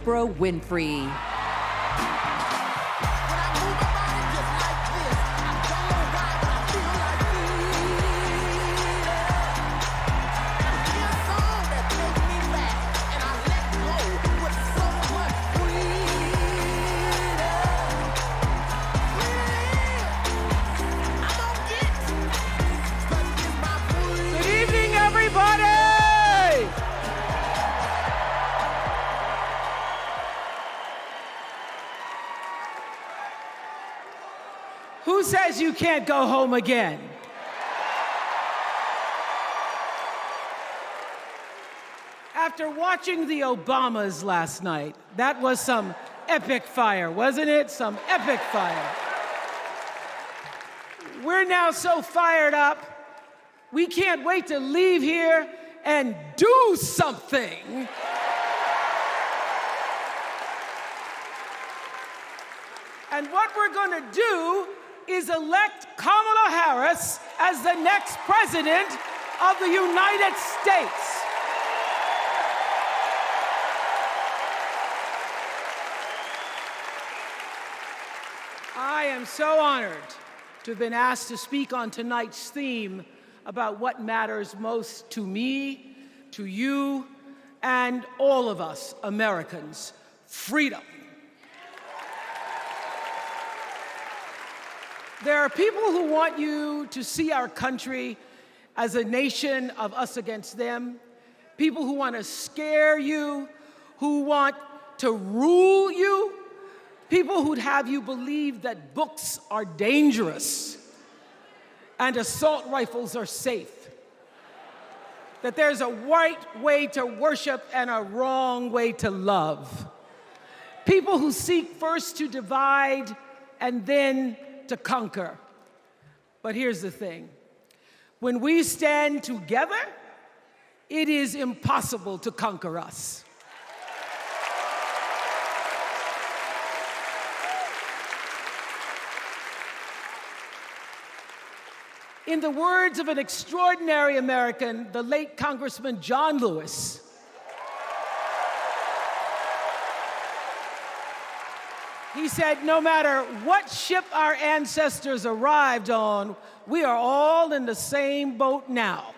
Oprah Winfrey. Who says you can't go home again? After watching the Obamas last night, that was some epic fire, wasn't it? Some epic fire. We're now so fired up, we can't wait to leave here and do something. And what we're going to do is elect Kamala Harris as the next president of the United States. I am so honored to have been asked to speak on tonight's theme about what matters most to me, to you, and all of us Americans: freedom. There are people who want you to see our country as a nation of us against them, people who want to scare you, who want to rule you, people who'd have you believe that books are dangerous and assault rifles are safe, that there's a right way to worship and a wrong way to love, people who seek first to divide and then to conquer. But here's the thing. When we stand together, it is impossible to conquer us. In the words of an extraordinary American, the late Congressman John Lewis, he said, no matter what ship our ancestors arrived on, we are all in the same boat now.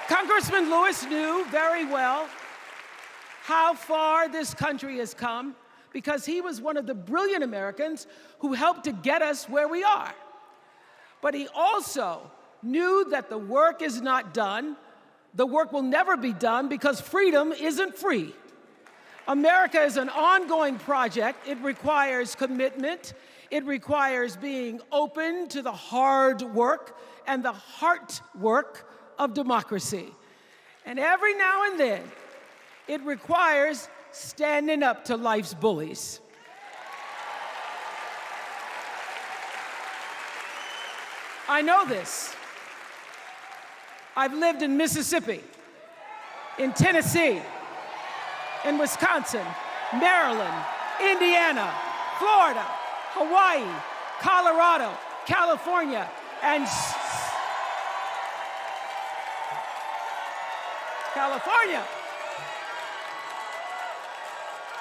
Congressman Lewis knew very well how far this country has come because he was one of the brilliant Americans who helped to get us where we are. But he also knew that the work is not done. The work will never be done because freedom isn't free. America is an ongoing project. It requires commitment. It requires being open to the hard work and the heart work of democracy. And every now and then, it requires standing up to life's bullies. I know this. I've lived in Mississippi, in Tennessee, in Wisconsin, Maryland, Indiana, Florida, Hawaii, Colorado, California, and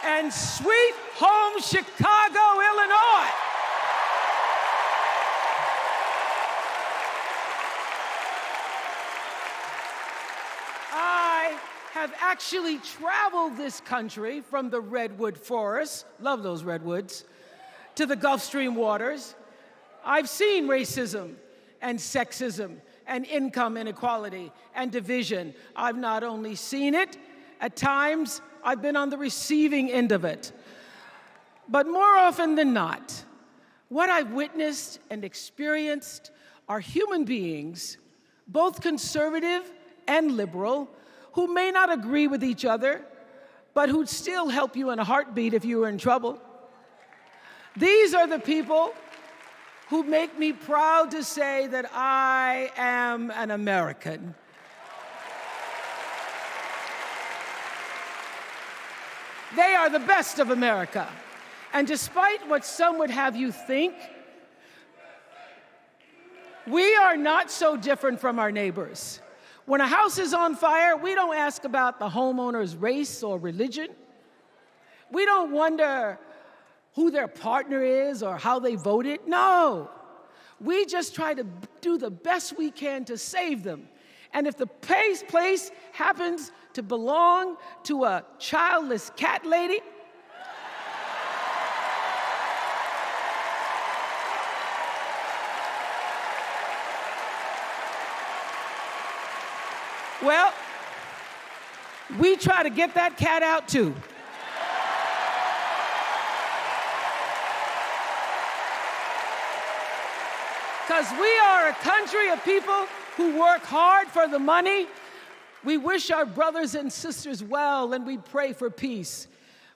and sweet home Chicago, Illinois. I have actually traveled this country from the redwood forests, love those redwoods, to the Gulf Stream waters. I've seen racism and sexism and income inequality and division. I've not only seen it, at times I've been on the receiving end of it. But more often than not, what I've witnessed and experienced are human beings, both conservative and liberal, who may not agree with each other, but who'd still help you in a heartbeat if you were in trouble. These are the people who make me proud to say that I am an American. They are the best of America. And despite what some would have you think, we are not so different from our neighbors. When a house is on fire, we don't ask about the homeowner's race or religion. We don't wonder who their partner is or how they voted. No. We just try to do the best we can to save them. And if the place happens to belong to a childless cat lady, well, we try to get that cat out too. Because we are a country of people who work hard for the money. We wish our brothers and sisters well, and we pray for peace.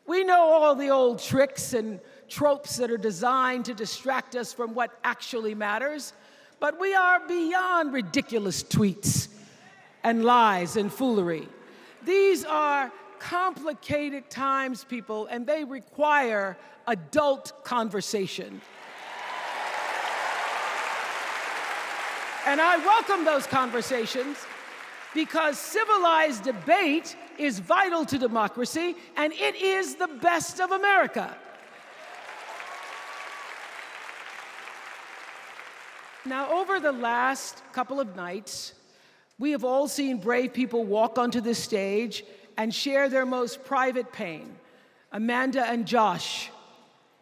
We know all the old tricks and tropes that are designed to distract us from what actually matters, but we are beyond ridiculous tweets and lies and foolery. These are complicated times, people, and they require adult conversation. And I welcome those conversations because civilized debate is vital to democracy, and it is the best of America. Now, over the last couple of nights, we have all seen brave people walk onto this stage and share their most private pain. Amanda and Josh,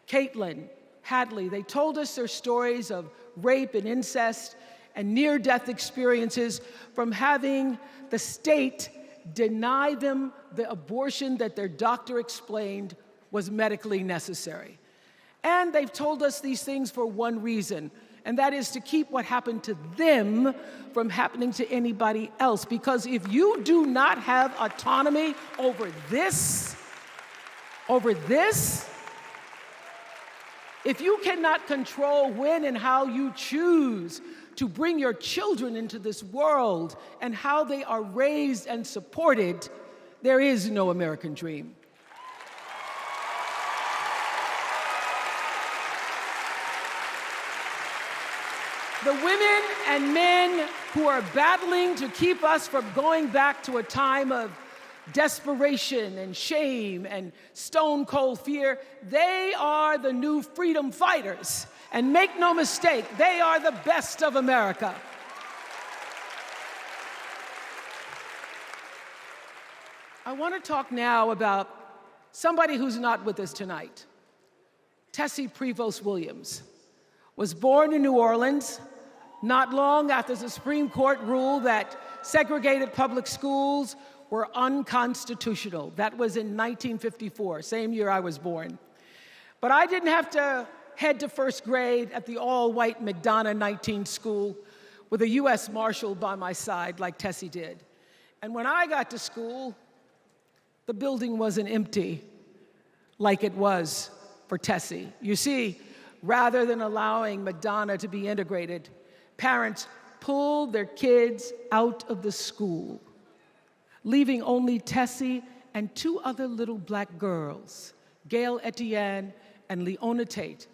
Caitlin, Hadley, they told us their stories of rape and incest and near-death experiences from having the state deny them the abortion that their doctor explained was medically necessary. And they've told us these things for one reason, and that is to keep what happened to them from happening to anybody else. Because if you do not have autonomy over this, if you cannot control when and how you choose to bring your children into this world and how they are raised and supported, there is no American dream. The women and men who are battling to keep us from going back to a time of desperation and shame and stone cold fear, they are the new freedom fighters. And make no mistake, they are the best of America. I want to talk now about somebody who's not with us tonight. Tessie Prevost Williams was born in New Orleans, not long after the Supreme Court ruled that segregated public schools were unconstitutional. That was in 1954, same year I was born. But I didn't have to head to first grade at the all-white McDonough 19 school with a U.S. Marshal by my side like Tessie did. And when I got to school, the building wasn't empty like it was for Tessie. You see, rather than allowing McDonough to be integrated, parents pulled their kids out of the school, leaving only Tessie and two other little black girls, Gail Etienne and Leona Tate,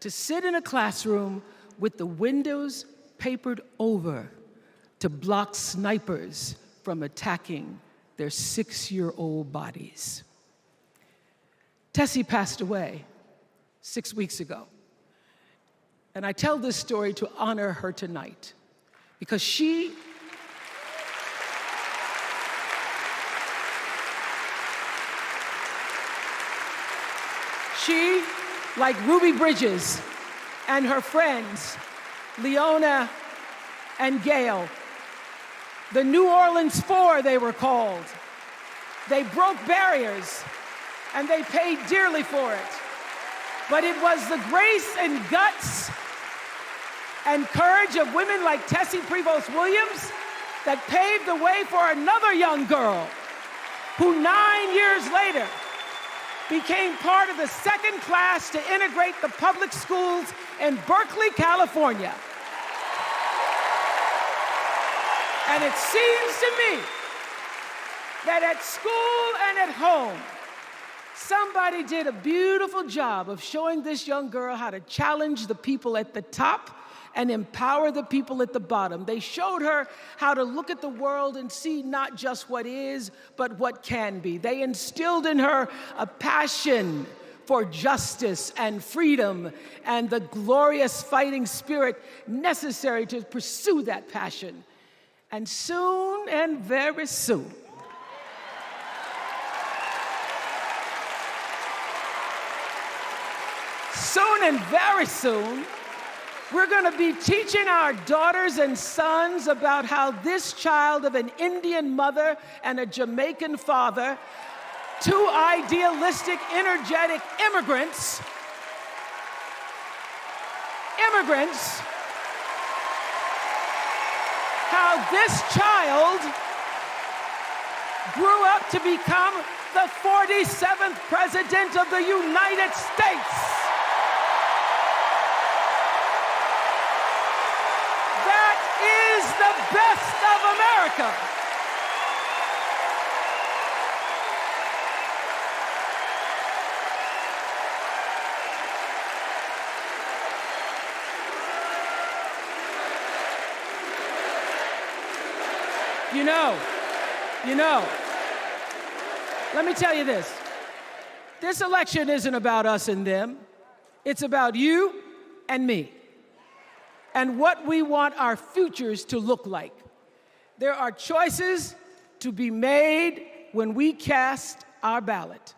to sit in a classroom with the windows papered over to block snipers from attacking their 6-year-old bodies. Tessie passed away 6 weeks ago. And I tell this story to honor her tonight because she like Ruby Bridges and her friends, Leona and Gail, the New Orleans Four, they were called. They broke barriers, and they paid dearly for it. But it was the grace and guts and courage of women like Tessie Prevost Williams that paved the way for another young girl who 9 years later became part of the second class to integrate the public schools in Berkeley, California. And it seems to me that at school and at home, somebody did a beautiful job of showing this young girl how to challenge the people at the top and empower the people at the bottom. They showed her how to look at the world and see not just what is, but what can be. They instilled in her a passion for justice and freedom and the glorious fighting spirit necessary to pursue that passion. And soon, and very soon, very soon, we're going to be teaching our daughters and sons about how this child of an Indian mother and a Jamaican father, two idealistic, energetic immigrants, how this child grew up to become the 47th president of the United States. Is the best of America. You know, let me tell you this. This election isn't about us and them. It's about you and me, and what we want our futures to look like. There are choices to be made when we cast our ballot.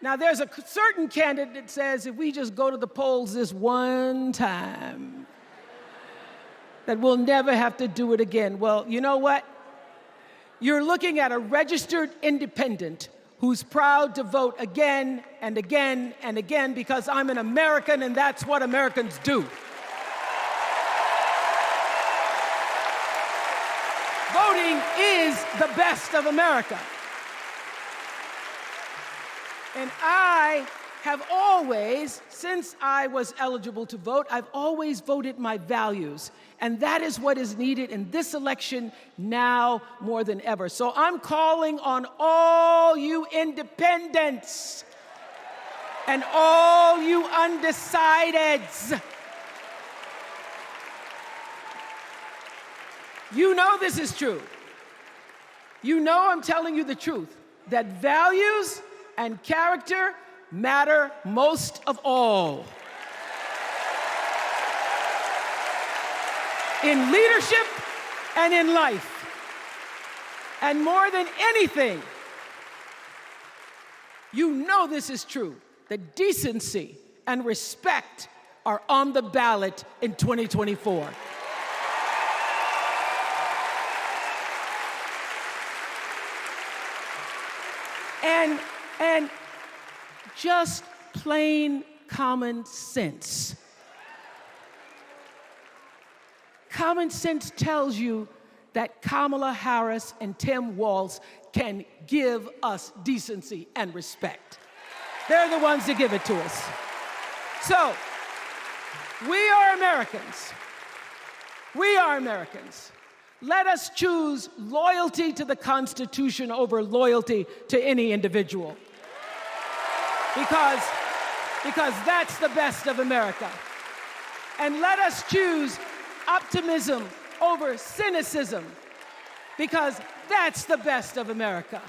Now, there's a certain candidate that says if we just go to the polls this one time, that we'll never have to do it again. Well, you know what? You're looking at a registered independent who's proud to vote again and again and again because I'm an American and that's what Americans do. Voting is the best of America. And I have always, since I was eligible to vote, I've always voted my values. And that is what is needed in this election now more than ever. So I'm calling on all you independents and all you undecideds. You know this is true. You know I'm telling you the truth, that values and character matter most of all. In leadership and in life. And more than anything, you know this is true, that decency and respect are on the ballot in 2024. And just plain common sense. Common sense tells you that Kamala Harris and Tim Walz can give us decency and respect. They're the ones that give it to us. So, we are Americans. We are Americans. Let us choose loyalty to the Constitution over loyalty to any individual. Because that's the best of America. And let us choose optimism over cynicism, because that's the best of America.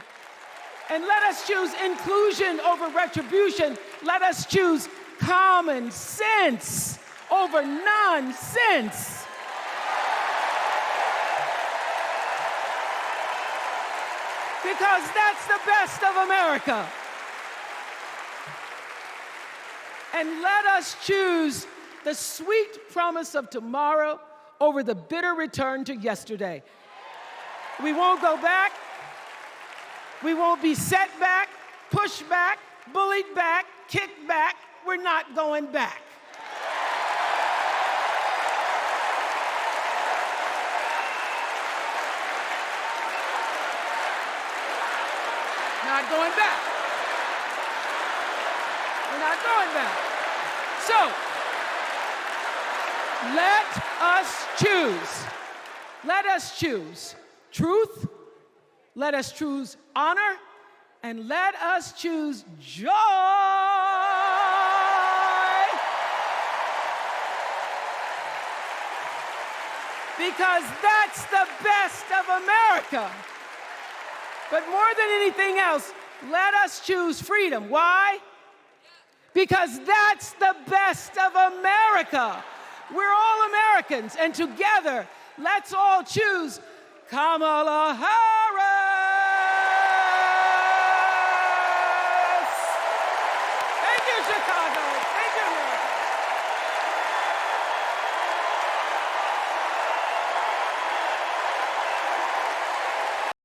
And let us choose inclusion over retribution. Let us choose common sense over nonsense. Because that's the best of America. And let us choose the sweet promise of tomorrow over the bitter return to yesterday. We won't go back. We won't be set back, pushed back, bullied back, kicked back. We're not going back. Not going back. We're not going back. So, let us choose. Let us choose truth. Let us choose honor. And let us choose joy. because that's the best of America. But more than anything else, let us choose freedom. Why? Because that's the best of America. We're all Americans, and together, let's all choose Kamala Harris.